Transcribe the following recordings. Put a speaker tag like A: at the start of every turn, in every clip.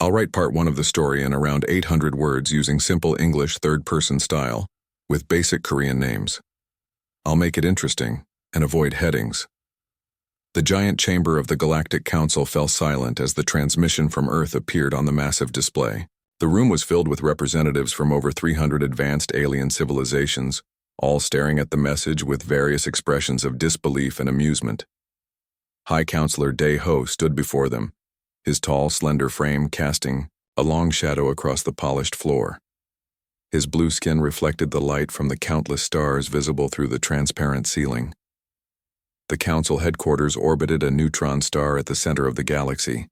A: I'll write part 1 of the story in around 800 words using simple English third-person style, with basic Korean names. I'll make it interesting and avoid headings. The giant chamber of the Galactic Council fell silent as the transmission from Earth appeared on the massive display. The room was filled with representatives from over 300 advanced alien civilizations, all staring at the message with various expressions of disbelief and amusement. High Counselor Dae-ho stood before them, his tall, slender frame casting a long shadow across the polished floor. His blue skin reflected the light from the countless stars visible through the transparent ceiling. The Council headquarters orbited a neutron star at the center of the galaxy,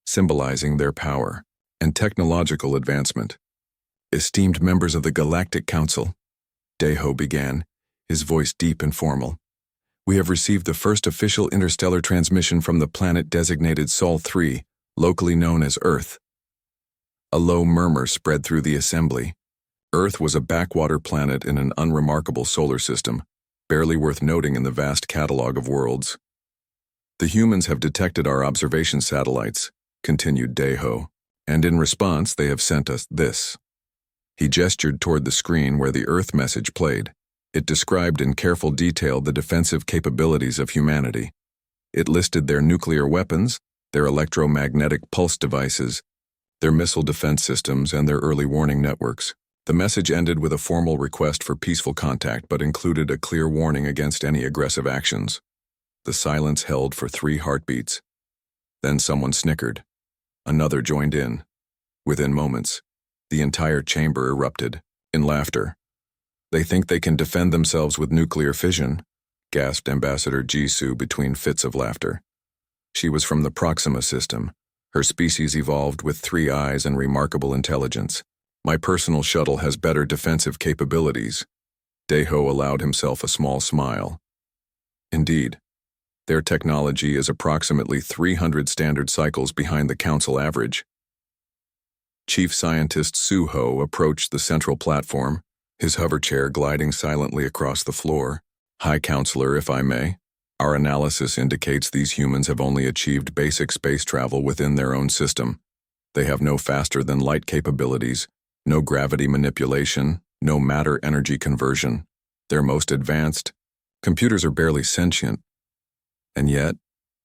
A: symbolizing their power and technological advancement. Esteemed members of the Galactic Council, Dae-ho began, his voice deep and formal. We have received the first official interstellar transmission from the planet designated Sol 3, locally known as Earth. A low murmur spread through the assembly. Earth was a backwater planet in an unremarkable solar system, barely worth noting in the vast catalog of worlds. The humans have detected our observation satellites, continued Dae-ho, and in response they have sent us this. He gestured toward the screen where the Earth message played. It described in careful detail the defensive capabilities of humanity. It listed their nuclear weapons, their electromagnetic pulse devices, their missile defense systems, and their early warning networks. The message ended with a formal request for peaceful contact but included a clear warning against any aggressive actions. The silence held for 3 heartbeats. Then someone snickered. Another joined in. Within moments, the entire chamber erupted in laughter. They think they can defend themselves with nuclear fission, gasped Ambassador Jisoo between fits of laughter. She was from the Proxima system. Her species evolved with 3 eyes and remarkable intelligence. My personal shuttle has better defensive capabilities. Dae-ho allowed himself a small smile. Indeed, their technology is approximately 300 standard cycles behind the Council average. Chief Scientist Suho approached the central platform, his hoverchair gliding silently across the floor. High Counselor, if I may, our analysis indicates these humans have only achieved basic space travel within their own system. They have no faster-than-light capabilities, no gravity manipulation, no matter-energy conversion. Their most advanced computers are barely sentient. And yet,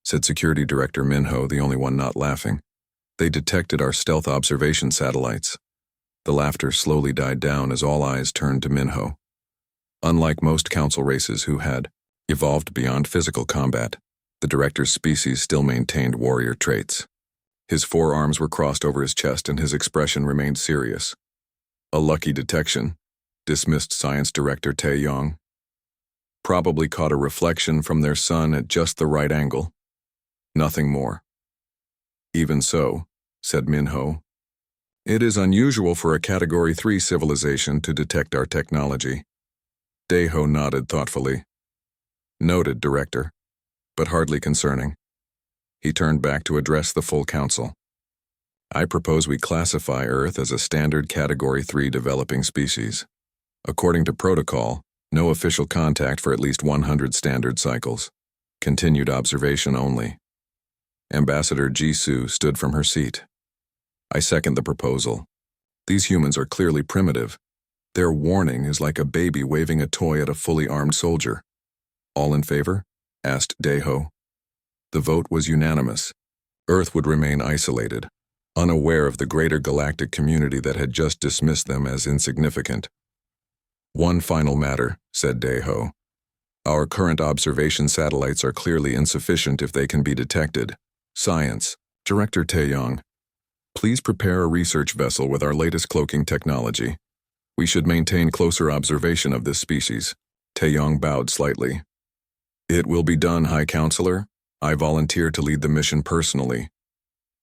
A: said Security Director Minho, the only one not laughing, they detected our stealth observation satellites. The laughter slowly died down as all eyes turned to Minho. Unlike most Council races who had evolved beyond physical combat, the Director's species still maintained warrior traits. His forearms were crossed over his chest and his expression remained serious. A lucky detection, dismissed Science Director Tae-yong. Probably caught a reflection from their sun at just the right angle. Nothing more. Even so, said Minho, it is unusual for a Category 3 civilization to detect our technology. Dae-ho nodded thoughtfully. Noted, Director, but hardly concerning. He turned back to address the full Council. I propose we classify Earth as a standard Category 3 developing species. According to protocol, no official contact for at least 100 standard cycles. Continued observation only. Ambassador Jisoo stood from her seat. I second the proposal. These humans are clearly primitive. Their warning is like a baby waving a toy at a fully armed soldier. All in favor? Asked Dae-ho. The vote was unanimous. Earth would remain isolated, unaware of the greater galactic community that had just dismissed them as insignificant. One final matter, said Dae-ho. Our current observation satellites are clearly insufficient if they can be detected. Science, Director Tae-yong, please prepare a research vessel with our latest cloaking technology. We should maintain closer observation of this species. Tae-yong bowed slightly. It will be done, High Counselor. I volunteer to lead the mission personally.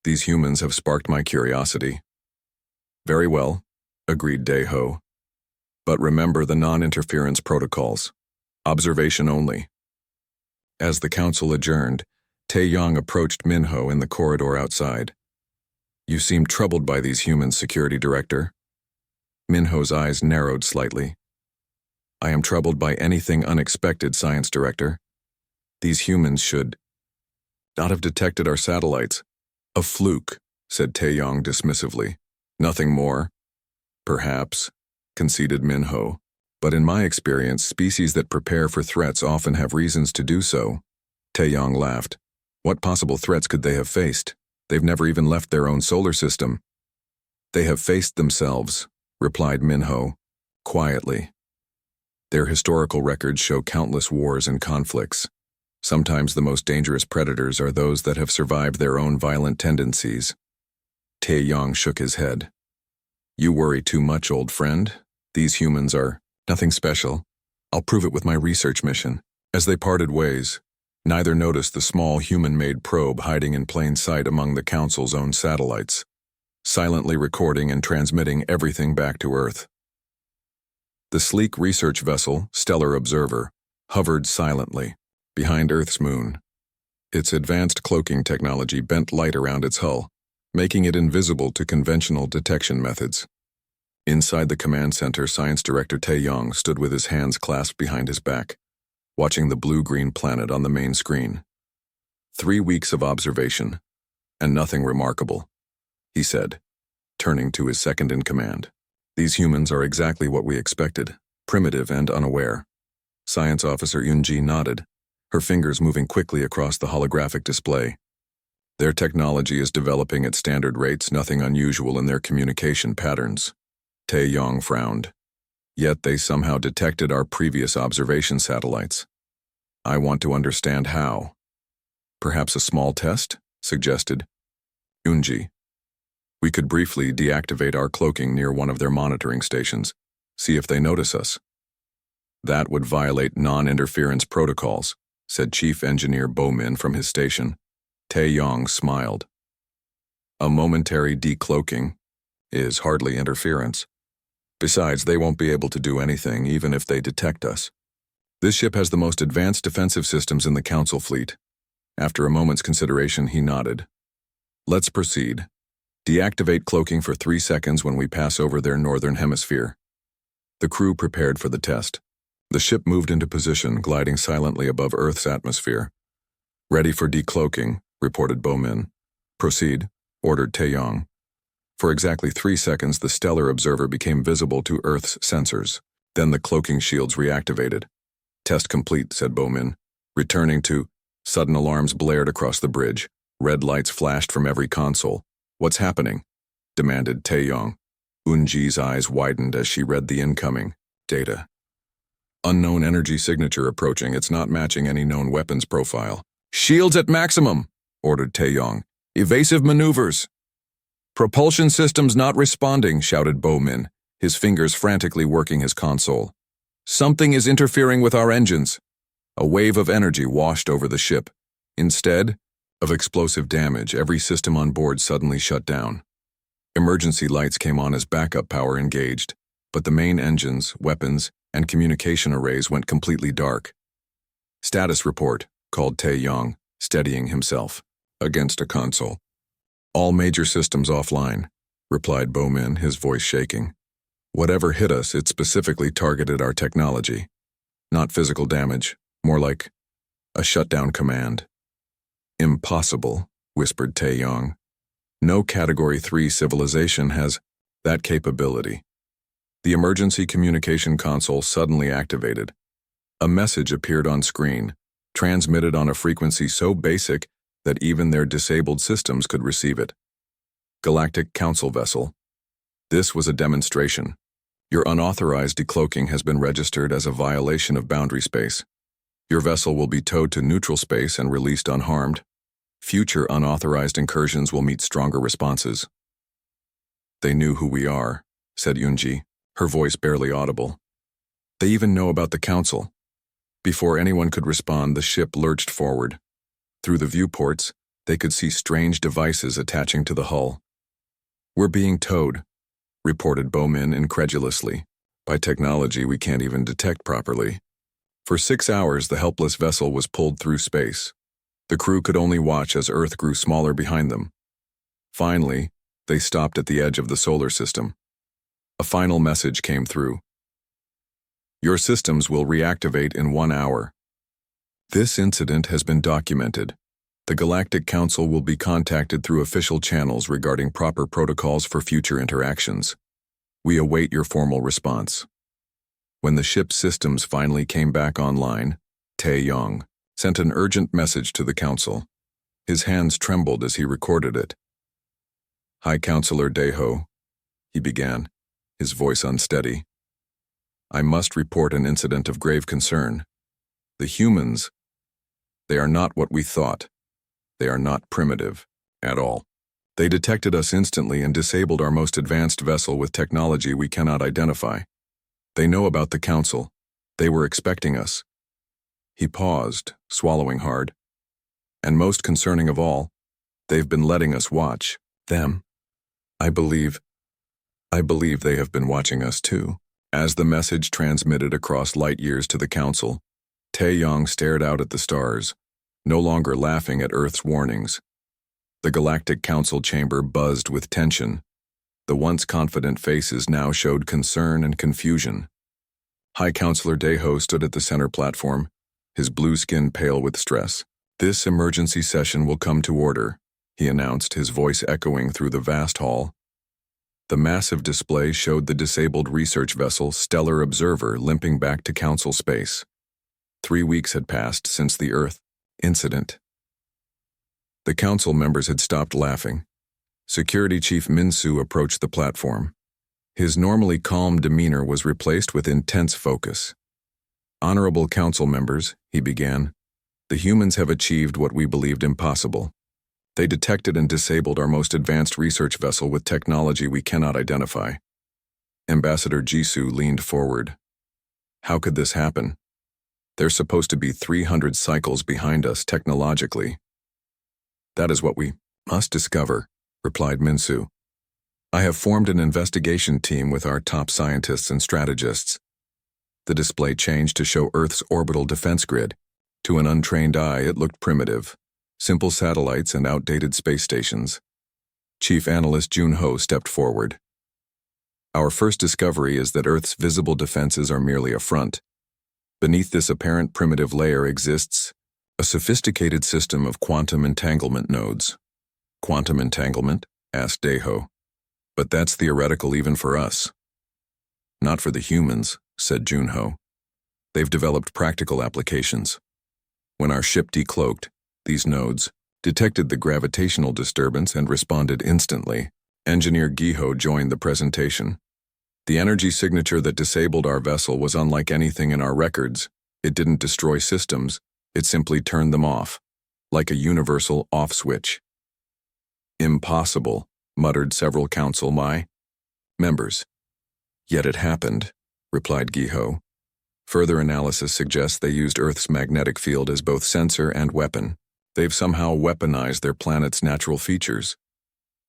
A: These humans have sparked my curiosity. Very well, agreed Dae-ho. But remember the non-interference protocols. Observation only. As the Council adjourned, Tae-yong approached Minho in the corridor outside. You seem troubled by these humans, Security Director. Minho's eyes narrowed slightly. I am troubled by anything unexpected, Science Director. These humans should not have detected our satellites. A fluke, said Taeyong dismissively. Nothing more. Perhaps, conceded Minho. But in my experience, species that prepare for threats often have reasons to do so. Taeyong laughed. What possible threats could they have faced? They've never even left their own solar system. They have faced themselves, replied Minho, quietly. Their historical records show countless wars and conflicts. Sometimes the most dangerous predators are those that have survived their own violent tendencies. Taeyong shook his head. You worry too much, old friend. These humans are nothing special. I'll prove it with my research mission. As they parted ways, neither noticed the small human-made probe hiding in plain sight among the Council's own satellites, silently recording and transmitting everything back to Earth. The sleek research vessel, Stellar Observer, hovered silently behind Earth's moon. Its advanced cloaking technology bent light around its hull, making it invisible to conventional detection methods. Inside the command center, Science Director Taeyong stood with his hands clasped behind his back, watching the blue-green planet on the main screen. 3 weeks of observation, and nothing remarkable, he said, turning to his second-in-command. These humans are exactly what we expected, primitive and unaware. Science Officer Yunji nodded, her fingers moving quickly across the holographic display. Their technology is developing at standard rates, nothing unusual in their communication patterns. Taeyong frowned. Yet they somehow detected our previous observation satellites. I want to understand how. Perhaps a small test? Suggested Yunji. We could briefly deactivate our cloaking near one of their monitoring stations, see if they notice us. That would violate non-interference protocols, said Chief Engineer Bomin from his station. Taeyong smiled. A momentary decloaking is hardly interference. Besides, they won't be able to do anything even if they detect us. This ship has the most advanced defensive systems in the Council fleet. After a moment's consideration, he nodded. Let's proceed. Deactivate cloaking for 3 seconds when we pass over their northern hemisphere. The crew prepared for the test. The ship moved into position, gliding silently above Earth's atmosphere. Ready for decloaking, reported Bomin. Proceed, ordered Taeyong. For exactly 3 seconds, the Stellar Observer became visible to Earth's sensors. Then the cloaking shields reactivated. Test complete, said Bomin. Returning to... Sudden alarms blared across the bridge. Red lights flashed from every console. What's happening? Demanded Taeyong. Unji's eyes widened as she read the incoming data. Unknown energy signature approaching. It's not matching any known weapons profile. Shields at maximum, ordered Taeyong. Evasive maneuvers. Propulsion systems not responding, shouted Bomin, his fingers frantically working his console. Something is interfering with our engines. A wave of energy washed over the ship. Instead of explosive damage, every system on board suddenly shut down. Emergency lights came on as backup power engaged, but the main engines, weapons, and communication arrays went completely dark. Status report, called Taeyong, steadying himself against a console. All major systems offline, replied Bomin, his voice shaking. Whatever hit us, it specifically targeted our technology. Not physical damage, more like a shutdown command. Impossible, whispered Taeyong. No Category 3 civilization has that capability. The emergency communication console suddenly activated. A message appeared on screen, transmitted on a frequency so basic that even their disabled systems could receive it. Galactic Council vessel. This was a demonstration. Your unauthorized decloaking has been registered as a violation of boundary space. Your vessel will be towed to neutral space and released unharmed. Future unauthorized incursions will meet stronger responses. They knew who we are, said Yunji, her voice barely audible. They even know about the Council. Before anyone could respond, the ship lurched forward. Through the viewports, they could see strange devices attaching to the hull. We're being towed, reported Bomin incredulously, by technology we can't even detect properly. For 6 hours, the helpless vessel was pulled through space. The crew could only watch as Earth grew smaller behind them. Finally, they stopped at the edge of the solar system. A final message came through. Your systems will reactivate in 1 hour. This incident has been documented. The Galactic Council will be contacted through official channels regarding proper protocols for future interactions. We await your formal response. When the ship's systems finally came back online, Tae-yong sent an urgent message to the Council. His hands trembled as he recorded it. "High Counselor Daeho," he began, his voice unsteady. "I must report an incident of grave concern. The humans, they are not what we thought. They are not primitive at all. They detected us instantly and disabled our most advanced vessel with technology we cannot identify. They know about the Council. They were expecting us." He paused, swallowing hard. "And most concerning of all, they've been letting us watch them. I believe they have been watching us too." As the message transmitted across light years to the Council, Tae-yong stared out at the stars, no longer laughing at Earth's warnings. The Galactic Council chamber buzzed with tension. The once confident faces now showed concern and confusion. High Counselor Daeho stood at the center platform, his blue skin pale with stress. "This emergency session will come to order," he announced, his voice echoing through the vast hall. The massive display showed the disabled research vessel Stellar Observer limping back to Council space. 3 weeks had passed since the Earth incident. The Council members had stopped laughing. Security Chief Min-soo approached the platform. His normally calm demeanor was replaced with intense focus. "Honorable Council members," he began, "the humans have achieved what we believed impossible. They detected and disabled our most advanced research vessel with technology we cannot identify." Ambassador Jisoo leaned forward. "How could this happen? They're supposed to be 300 cycles behind us technologically." "That is what we must discover," replied Min-soo. "I have formed an investigation team with our top scientists and strategists." The display changed to show Earth's orbital defense grid. To an untrained eye, it looked primitive. Simple satellites and outdated space stations. Chief Analyst Jun-ho stepped forward. "Our first discovery is that Earth's visible defenses are merely a front. Beneath this apparent primitive layer exists a sophisticated system of quantum entanglement nodes." "Quantum entanglement?" asked Daeho. "But that's theoretical even for us." "Not for the humans," said Jun-ho. "They've developed practical applications. When our ship decloaked, these nodes detected the gravitational disturbance and responded instantly." Engineer Giho joined the presentation. "The energy signature that disabled our vessel was unlike anything in our records. It didn't destroy systems, it simply turned them off, like a universal off switch." "Impossible," muttered several Council members. "Yet it happened," replied Giho. "Further analysis suggests they used Earth's magnetic field as both sensor and weapon. They've somehow weaponized their planet's natural features."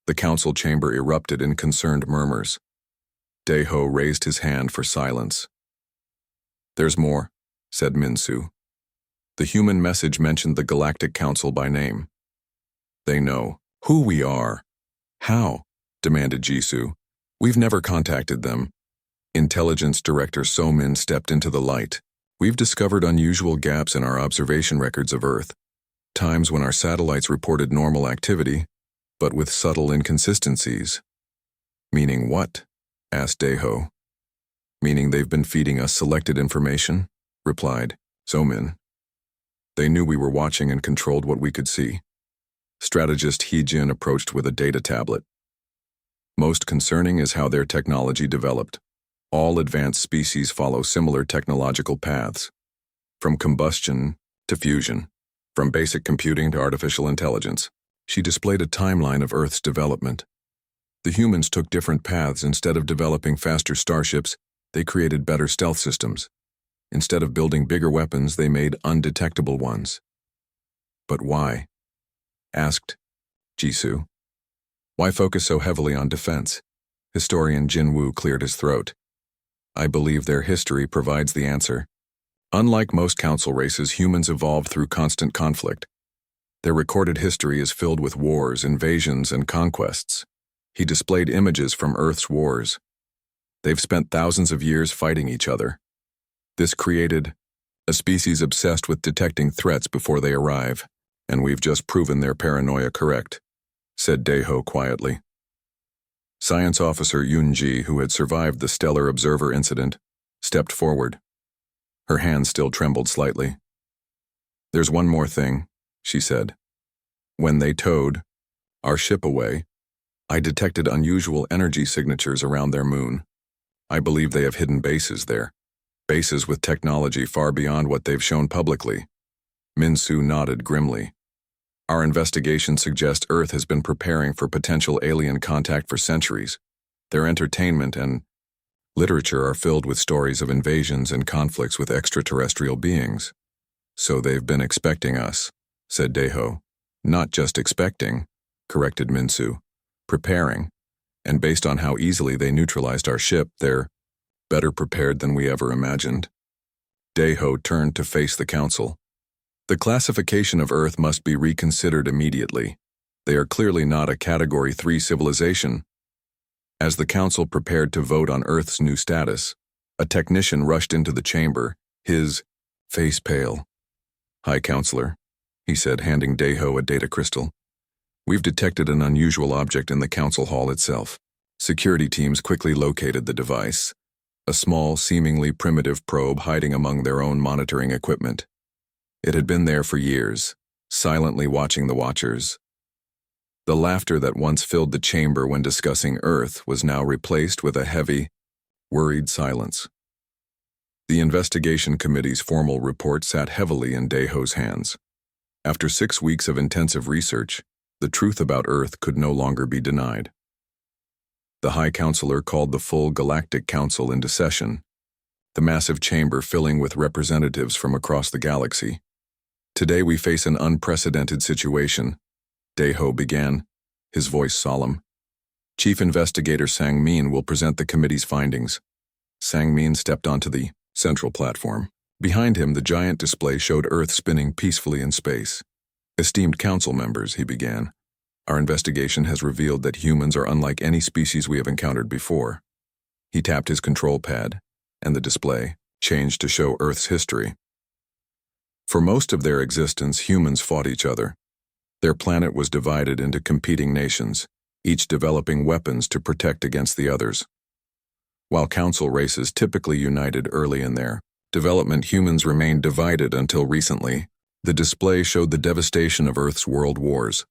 A: The Council chamber erupted in concerned murmurs. Daeho raised his hand for silence. "There's more," said Min-soo. "The human message mentioned the Galactic Council by name. They know who we are." "How?" demanded Jisoo. "We've never contacted them." Intelligence Director So-min stepped into the light. "We've discovered unusual gaps in our observation records of Earth. Times when our satellites reported normal activity, but with subtle inconsistencies." "Meaning what?" asked Daeho. "Meaning they've been feeding us selected information," replied So-min. "They knew we were watching and controlled what we could see." Strategist Hee-jin approached with a data tablet. "Most concerning is how their technology developed. All advanced species follow similar technological paths, from combustion to fusion, from basic computing to artificial intelligence." She displayed a timeline of Earth's development. "The humans took different paths. Instead of developing faster starships, they created better stealth systems. Instead of building bigger weapons, they made undetectable ones." "But why?" asked Jisoo. "Why focus so heavily on defense?" Historian Jin Woo cleared his throat. "I believe their history provides the answer. Unlike most council races, humans evolved through constant conflict. Their recorded history is filled with wars, invasions, and conquests." He displayed images from Earth's wars. "They've spent thousands of years fighting each other. This created a species obsessed with detecting threats before they arrive, And we've just proven their paranoia correct, said Daeho quietly. Science Officer Yunji, who had survived the Stellar Observer incident, stepped forward. Her hand still trembled slightly. There's one more thing, she said. When they towed our ship away, I detected unusual energy signatures around their moon. I believe they have hidden bases there, bases with technology far beyond what they've shown publicly. Minsu nodded grimly. Our investigation suggests Earth has been preparing for potential alien contact for centuries. Their entertainment and literature are filled with stories of invasions and conflicts with extraterrestrial beings. So they've been expecting us, said Daeho. Not just expecting, corrected Minsu. Preparing. And based on how easily they neutralized our ship, they're better prepared than we ever imagined. Daeho turned to face the council. The classification of Earth must be reconsidered immediately. They are clearly not a Category 3 civilization. As the council prepared to vote on Earth's new status, a technician rushed into the chamber, his face pale. High Counselor, he said, handing Daeho a data crystal. We've detected an unusual object in the council hall itself. Security teams quickly located the device, a small, seemingly primitive probe hiding among their own monitoring equipment. It had been there for years, silently watching the watchers. The laughter that once filled the chamber when discussing Earth was now replaced with a heavy, worried silence. The investigation committee's formal report sat heavily in Daeho's hands. After 6 weeks of intensive research, the truth about Earth could no longer be denied. The High Counselor called the full Galactic Council into session, the massive chamber filling with representatives from across the galaxy. Today we face an unprecedented situation, Daeho began, his voice solemn. Chief Investigator Sang-min will present the committee's findings. Sang-min stepped onto the central platform. Behind him, the giant display showed Earth spinning peacefully in space. Esteemed council members, he began. Our investigation has revealed that humans are unlike any species we have encountered before. He tapped his control pad, and the display changed to show Earth's history. For most of their existence, humans fought each other. Their planet was divided into competing nations, each developing weapons to protect against the others. While council races typically united early in their development, humans remained divided until recently. The display showed the devastation of Earth's world wars.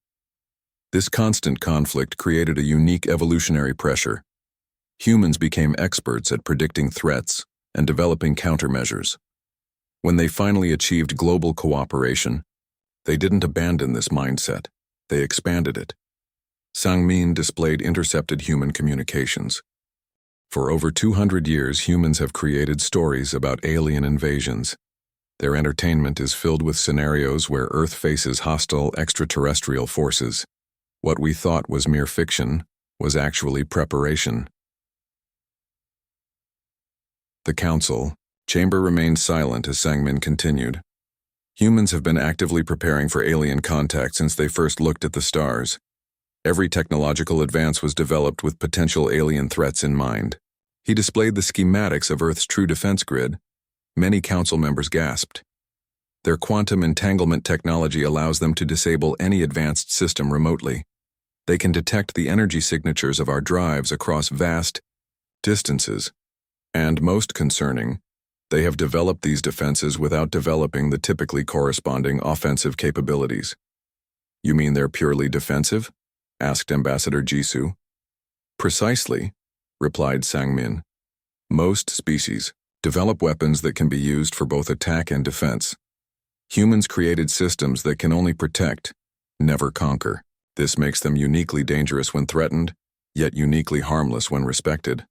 A: This constant conflict created a unique evolutionary pressure. Humans became experts at predicting threats and developing countermeasures. When they finally achieved global cooperation, they didn't abandon this mindset, they expanded it. Sang-min displayed intercepted human communications. For over 200 years, humans have created stories about alien invasions. Their entertainment is filled with scenarios where Earth faces hostile extraterrestrial forces. What we thought was mere fiction was actually preparation. The council chamber remained silent as Sang-min continued. Humans have been actively preparing for alien contact since they first looked at the stars. Every technological advance was developed with potential alien threats in mind. He displayed the schematics of Earth's true defense grid. Many council members gasped. Their quantum entanglement technology allows them to disable any advanced system remotely. They can detect the energy signatures of our drives across vast distances. And most concerning, they have developed these defenses without developing the typically corresponding offensive capabilities. You mean they're purely defensive? Asked Ambassador Jisoo. Precisely, replied Sang-min. Most species develop weapons that can be used for both attack and defense. Humans created systems that can only protect, never conquer. This makes them uniquely dangerous when threatened, yet uniquely harmless when respected.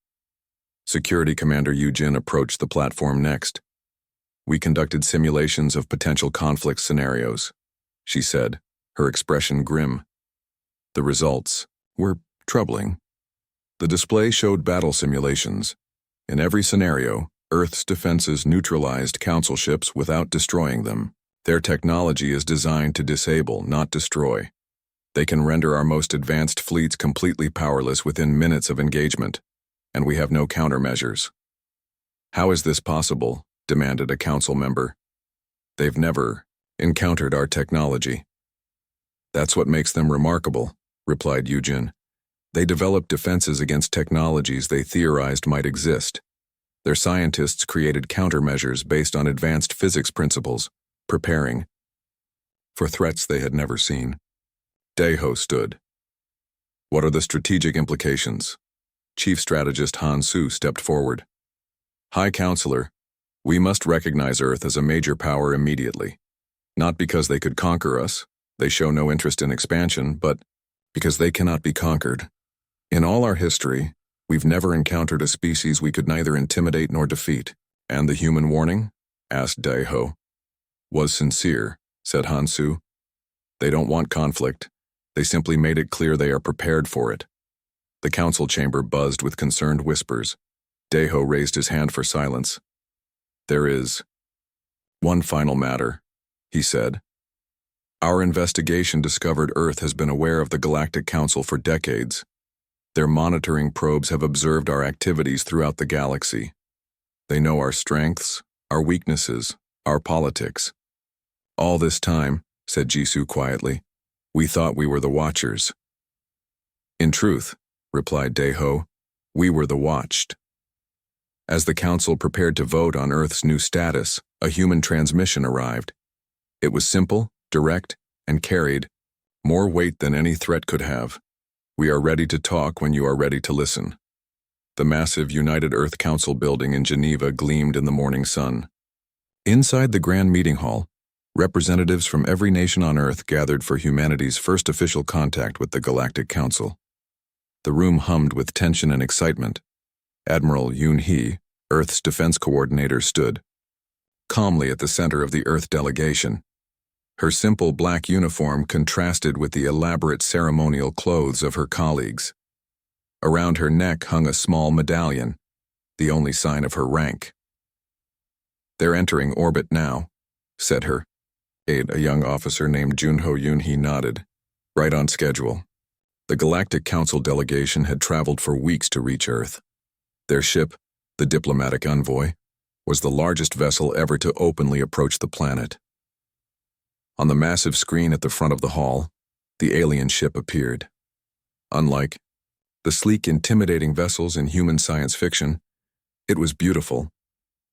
A: Security Commander Yujin approached the platform next. We conducted simulations of potential conflict scenarios, she said, her expression grim. The results were troubling. The display showed battle simulations. In every scenario, Earth's defenses neutralized council ships without destroying them. Their technology is designed to disable, not destroy. They can render our most advanced fleets completely powerless within minutes of engagement, and we have no countermeasures. How is this possible? Demanded a council member. They've never encountered our technology, That's what makes them remarkable, replied Yujin. They developed defenses against technologies they theorized might exist. Their scientists created countermeasures based on advanced physics principles, preparing for threats they had never seen. Daeho stood. What are the strategic implications? Chief Strategist Han Su stepped forward. High Counselor, we must recognize Earth as a major power immediately. Not because they could conquer us, they show no interest in expansion, but because they cannot be conquered. In all our history, we've never encountered a species we could neither intimidate nor defeat. And the human warning? Asked Daeho. Was sincere, said Han Su. They don't want conflict. They simply made it clear they are prepared for it. The council chamber buzzed with concerned whispers. Daeho raised his hand for silence. There is one final matter, he said. Our investigation discovered Earth has been aware of the Galactic Council for decades. Their monitoring probes have observed our activities throughout the galaxy. They know our strengths, our weaknesses, our politics. All this time, said Jisoo quietly, we thought we were the Watchers. In truth, replied Daeho, we were the watched. As the Council prepared to vote on Earth's new status, a human transmission arrived. It was simple, direct, and carried more weight than any threat could have. We are ready to talk when you are ready to listen. The massive United Earth Council building in Geneva gleamed in the morning sun. Inside the grand meeting hall, representatives from every nation on Earth gathered for humanity's first official contact with the Galactic Council. The room hummed with tension and excitement. Admiral Yoon-hee, Earth's defense coordinator, stood calmly at the center of the Earth delegation. Her simple black uniform contrasted with the elaborate ceremonial clothes of her colleagues. Around her neck hung a small medallion, the only sign of her rank. They're entering orbit now, said her aide, a young officer named Junho Yoon-hee, nodded. Right on schedule. The Galactic Council delegation had traveled for weeks to reach Earth. Their ship, the diplomatic envoy, was the largest vessel ever to openly approach the planet. On the massive screen at the front of the hall, the alien ship appeared. Unlike the sleek, intimidating vessels in human science fiction, it was beautiful,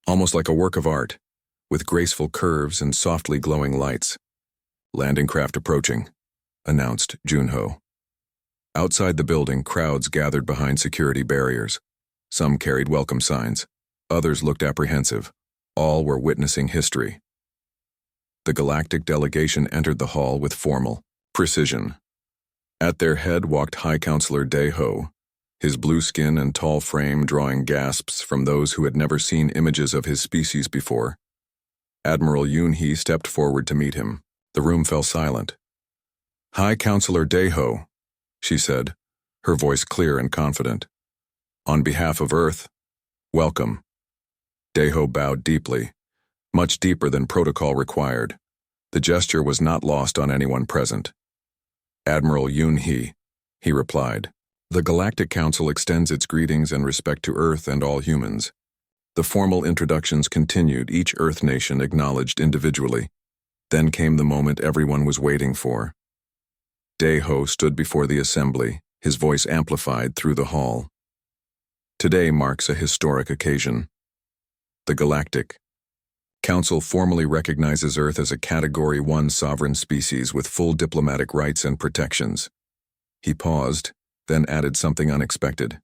A: almost like a work of art, with graceful curves and softly glowing lights. Landing craft approaching, announced Junho. Outside the building, crowds gathered behind security barriers. Some carried welcome signs, others looked apprehensive. All were witnessing history. The Galactic delegation entered the hall with formal precision. At their head walked High Counselor Daeho, his blue skin and tall frame drawing gasps from those who had never seen images of his species before. Admiral Yoon-hee stepped forward to meet him. The room fell silent. High Counselor Daeho, she said, her voice clear and confident. On behalf of Earth, welcome. Daeho bowed deeply, much deeper than protocol required. The gesture was not lost on anyone present. Admiral Yoon-hee, he replied. The Galactic Council extends its greetings and respect to Earth and all humans. The formal introductions continued, each Earth nation acknowledged individually. Then came the moment everyone was waiting for. Daeho stood before the assembly, his voice amplified through the hall. Today marks a historic occasion. The Galactic Council formally recognizes Earth as a Category 1 sovereign species with full diplomatic rights and protections. He paused, then added something unexpected.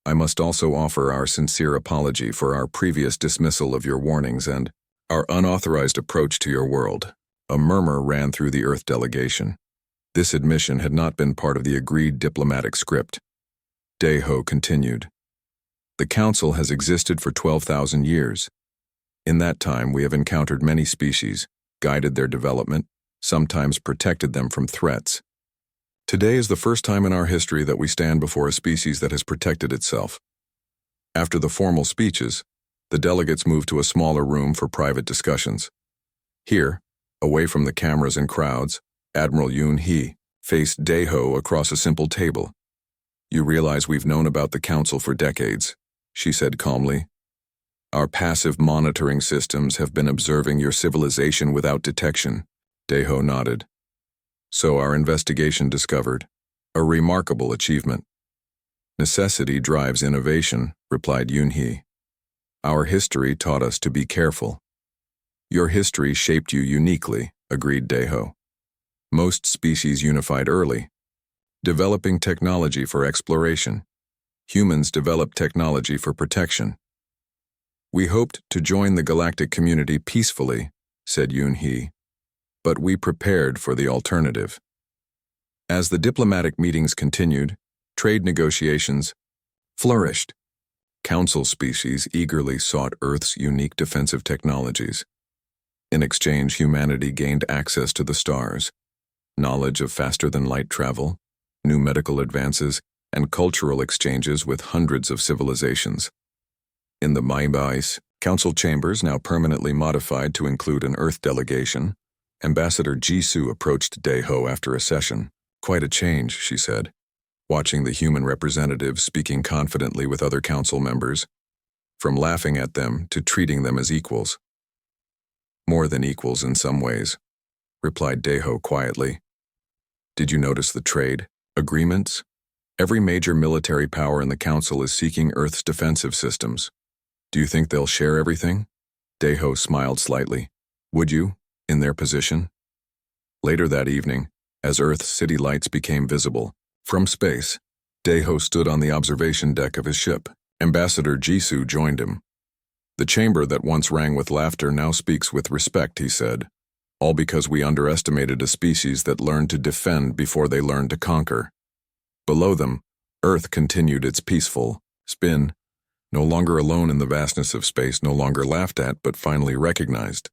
A: I must also offer our sincere apology for our previous dismissal of your warnings and our unauthorized approach to your world. A murmur ran through the Earth delegation. This admission had not been part of the agreed diplomatic script. Daeho continued. The Council has existed for 12,000 years. In that time, we have encountered many species, guided their development, sometimes protected them from threats. Today is the first time in our history that we stand before a species that has protected itself. After the formal speeches, the delegates moved to a smaller room for private discussions. Here, away from the cameras and crowds, Admiral Yoon-hee faced Daeho across a simple table. You realize we've known about the Council for decades, she said calmly. Our passive monitoring systems have been observing your civilization without detection. Daeho nodded. So our investigation discovered a remarkable achievement. Necessity drives innovation, replied Yunhee. Our history taught us to be careful. Your history shaped you uniquely, agreed Daeho. Most species unified early, developing technology for exploration. Humans developed technology for protection. We hoped to join the galactic community peacefully, said Yunhee, but we prepared for the alternative. As the diplomatic meetings continued, trade negotiations flourished. Council species eagerly sought Earth's unique defensive technologies. In exchange, humanity gained access to the stars, knowledge of faster-than-light travel, new medical advances, and cultural exchanges with hundreds of civilizations. In the Maibais Council chambers, now permanently modified to include an Earth delegation, Ambassador Jisoo approached Daeho after a session. Quite a change, she said, watching the human representatives speaking confidently with other council members, from laughing at them to treating them as equals. More than equals in some ways, replied Daeho quietly. Did you notice the trade agreements? Every major military power in the council is seeking Earth's defensive systems. Do you think they'll share everything? Daeho smiled slightly. Would you, in their position? Later that evening, as Earth's city lights became visible, from space, Daeho stood on the observation deck of his ship. Ambassador Jisoo joined him. The chamber that once rang with laughter now speaks with respect, he said, all because we underestimated a species that learned to defend before they learned to conquer. Below them, Earth continued its peaceful spin, no longer alone in the vastness of space, no longer laughed at but finally recognized.